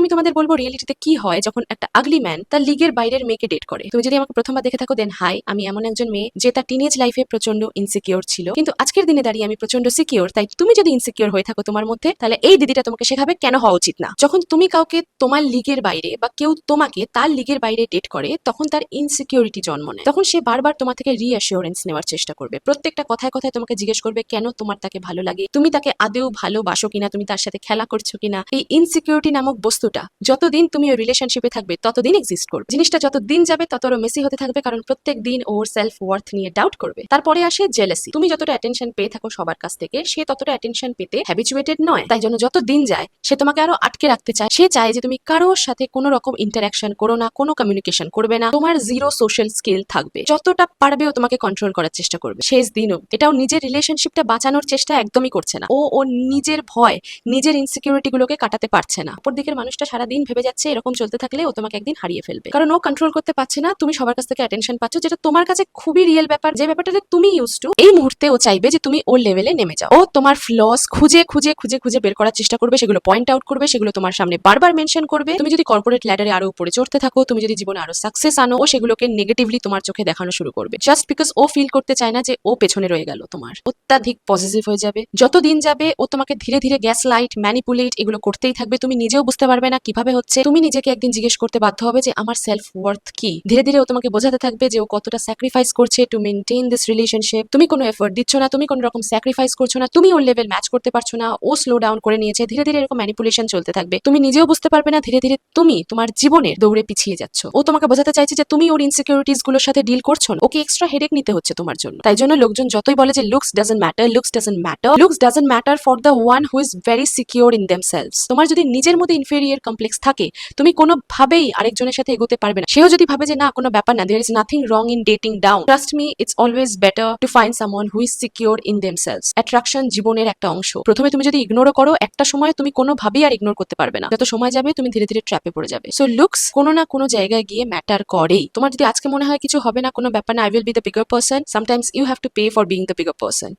আমি তোমাদের বলবো রিয়েলিটিতে কি হয় যখন একটা আগলি ম্যান তার লিগের বাইরের মেয়েকে ডেট করে। তুমি যদি আমাকে প্রথমবার দেখে থাকো দেন হাই, আমি এমন একজন মেয়ে যে তার টিনেজ লাইফে প্রচন্ড ইনসিকিউর ছিল, কিন্তু আজকের দিনে দাঁড়িয়ে আমি প্রচন্ড সিকিউর। তাই তুমি যদি ইনসিকিউর হয়ে থাকো তোমার মধ্যে, তাহলে এই দিদিটা তোমাকে শেখাবে কেন হওয়া উচিত না। যখন তুমি কাউকে তোমার লিগের বাইরে বা কেউ তোমাকে তার লিগের বাইরে ডেট করে, তখন তার ইনসিকিউরিটি জন্ম নেয়। তখন সে বারবার তোমার থেকে রিঅ্যাসিওরেন্স নেওয়ার চেষ্টা করবে, প্রত্যেকটা কথায় কথায় তোমাকে জিজ্ঞেস করবে কেন তোমার তাকে ভালো লাগে, তুমি তাকে আদেও ভালোবাসো কিনা, তুমি তার সাথে খেলা করছো কিনা। এই ইনসিকিউরিটি নামক বস্তুটা যতদিন তুমি ওই রিলেশনশিপে থাকবে ততদিন এক্সিস্ট করবে। জিনিসটা যত দিন যাবে তত মেসি হতে থাকবে, কারণ প্রত্যেক দিন ওর সেলফ ওয়ার্থ নিয়ে ডাউট করবে। তারপরে আসে জেলাসি। তুমি যতটা অ্যাটেনশন পেয়ে থাকো সবার কাছ থেকে, সে ততটা অ্যাটেনশন পেতে হ্যাবিচুয়েটেড নয়। তাই জন্য যত দিন যায় সে তোমাকে আরো আটকে রাখতে চায়। সে চায় যে তুমি কারোর সাথে কোনো রকম ইন্টারাকশন করো না, কোনো কমিউনিকেশন করবে না, তোমার জিরো সোশ্যাল স্কিল থাকবে। যতটা পারবে ও তোমাকে কন্ট্রোল করার চেষ্টা করবে। শেষ দিনও এটাও নিজের রিলেশনশিপটা বাঁচানোর চেষ্টা একদমই করছে না। ও নিজের ভয়, নিজের ইনসিকিউরিটি গুলোকে কাটাতে পারছে না। অপর দিকের মানুষটা সারাদিন ভেবে যাচ্ছে এরকম চলতে থাকলে ও তোমাকে একদিন হারিয়ে ফেলবে, কারণ ও কন্ট্রোল করতে পারছে না। তুমি সবার কাছ থেকে অ্যাটেনশন পাচ্ছ, যেটা তোমার কাছে খুবই রিয়েল ব্যাপার, যে ব্যাপারটাতে তুমি ইউজ টু। এই মুহূর্তে ও চাইবে যে তুমি ওর লেভেলে নেমে যাও। ও তোমার ফ্লস খুঁজে খুঁজে খুঁজে খুঁজে বের করার চেষ্টা করবে, সেগুলো পয়েন্ট আউট করবে, সেগুলো তোমার সামনে বারবার মেনশন করবে। তুমি যদি কর্পোরেট ল্যাডারে আরো উপরে চড়তে থাকো, তুমি যদি জীবনে আরো সাকসেস আনো, ও সেগুলোকে নেগেটিভলি তোমার চোখে দেখানো শুরু করবে, জাস্ট বিকজ ও ফিল করতে চায় না যে ও পেছনে রয়ে গেল। তোমার অত্যাধিক পজিটিভ হয়ে যাবে। যত দিন যাবে ও তোমাকে ধীরে ধীরে গ্যাস লাইট, ম্যানিপুলেট এগুলো করতেই থাকবে। তুমি নিজেও বুঝতে পারবে না কিভাবে হচ্ছে। তুমি নিজেকে একদিন জিজ্ঞেস করতে বাধ্য হবে যে আমার সেলফ ওয়ার্থ কি। ধীরে ধীরে ও তোমাকে বোঝাতে থাকবে যে ও কতটা স্যাক্রিফাইস করছে টু মেনটেন দিস রিলেশনশিপ। তুমি কোনো এফোর্ট দিচ্ছ না, তুমি কোনো রকম স্যাক্রিফাইস করছো না, তুমি ওর লেভেল ম্যাচ করতে পারছো না, ও স্লো ডাউন করে নিয়েছে। ধীরে ধীরে এরকম ম্যানিপুলেশন চলতে থাকবে, তুমি নিজেও বুঝতে পারবে না। ধীরে ধীরে তুমি তোমার জীবনের দৌড়ে পিছিয়ে যাচ্ছ। ও তোমাকে বোঝাতে চাইছে যে তুমি ওর ইনসিকিউরিটিস গুলোর সাথে ডিল করছো না, ওকে এক্সট্রা হেডেক নিতে হচ্ছে তোমার জন্য। তাই জন্য লোকজন যতই বলে যে looks doesn't matter, looks doesn't matter, looks doesn't matter for the one who is very secure in themselves. তোমার যদি নিজের মধ্যে ইনফেরিয়র কমপ্লেক্স থাকে, তুমি কোনোভাবেই আরেকজনের সাথে এগোতে পারবে না। সেও যদি ভাবে যে না কোনো ব্যাপার না, there is nothing wrong in dating down, trust me it's always better to find someone who is secure in themselves. Attraction জীবনের একটা অংশ। প্রথমে তুমি যদি ইগনোরও করো, একটা সময় তুমি কোনোভাবেই আর ইগনোর করতে পারবে না। যত সময় যাবে তুমি ধীরে ধীরে ট্র্যাপে পড়ে যাবে। সো লুকস কোনো না কোনো জায়গায় গিয়ে ম্যাটার করেই। তোমার যদি আজকে মনে হয় কিছু হবে না, কোনো ব্যাপার না, I will be the bigger person, sometimes you have to pay for being the bigger person.